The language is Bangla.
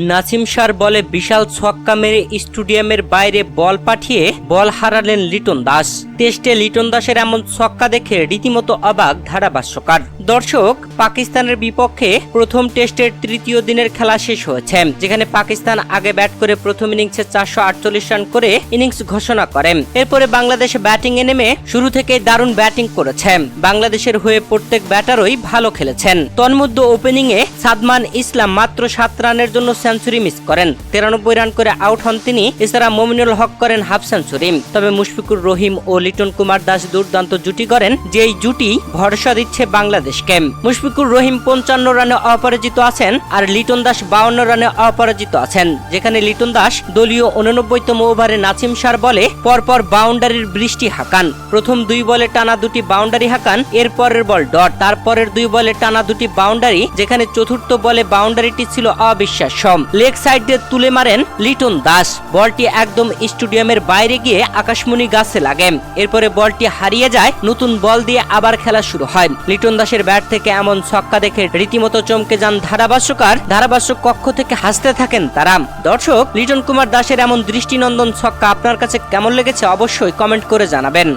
নাসিম শাহর বলে বিশাল ছক্কা মেরে স্টেডিয়ামের বাইরে বল পাঠিয়ে বল হারালেন লিটন দাস। টেস্টে লিটন দাসের এমন ছক্কা দেখে রীতিমতো অবাক ধারাভাষ্যকার। দর্শক, পাকিস্তানের বিপক্ষে প্রথম টেস্টের তৃতীয় দিনের খেলা শেষ হয়েছে, যেখানে পাকিস্তান আগে ব্যাট করে প্রথম ইনিংসে 448 রান করে ইনিংস ঘোষণা করে। এরপরে বাংলাদেশ ব্যাটিং এ নেমে শুরু থেকে দারুণ ব্যাটিং করেছে। বাংলাদেশের হয়ে প্রত্যেক ব্যাটারই ভালো খেলেছেন। তন্মধ্যে ওপেনিং এ সাদমান ইসলাম মাত্র 7 রানের জন্য সেঞ্চুরি মিস করেন। 93 রান করে আউট হন তিনি। এছাড়া মমিনুল হক করেন হাফ সেঞ্চুরি। তবে মুশফিকুর রহিম ও লিটন কুমার দাস দুর্দান্ত জুটি করেন, যেই জুটি ভরসা দিচ্ছে বাংলাদেশকে। মুশফিকুর রহিম 55 রানে অপরাজিত আছেন আর লিটন দাস 52 রানে অপরাজিত আছেন, যেখানে লিটন দাস দলীয় 89তম ওভারে নাসিম শাহর বলে পরপর বাউন্ডারির বৃষ্টি হাঁকান। প্রথম 2 বলে টানা 2টি বাউন্ডারি হাঁকান, এরপরের বল ডট, তারপরের 2 বলে টানা 2টি বাউন্ডারি, যেখানে চতুর্থ বলে বাউন্ডারিটি ছিল অবিশ্বাস্য। লেগ সাইডে তুলে মারেন লিটন দাস। বলটি একদম স্টেডিয়ামের বাইরে গিয়ে আকাশমণি গাছে লাগে। এরপরে বলটি হারিয়ে যায়, নতুন বল দিয়ে আবার খেলা শুরু হয়। লিটন দাসের ব্যাট থেকে এমন ছক্কা দেখে রীতিমতো চমকে যান ধারাভাষ্যকার। ধারাভাষ্যক কক্ষ থেকে হাসতে থাকেন তারা। দর্শক, লিটন কুমার দাসের এমন দৃষ্টিনন্দন ছক্কা আপনার কাছে কেমন লেগেছে অবশ্যই কমেন্ট করে জানাবেন।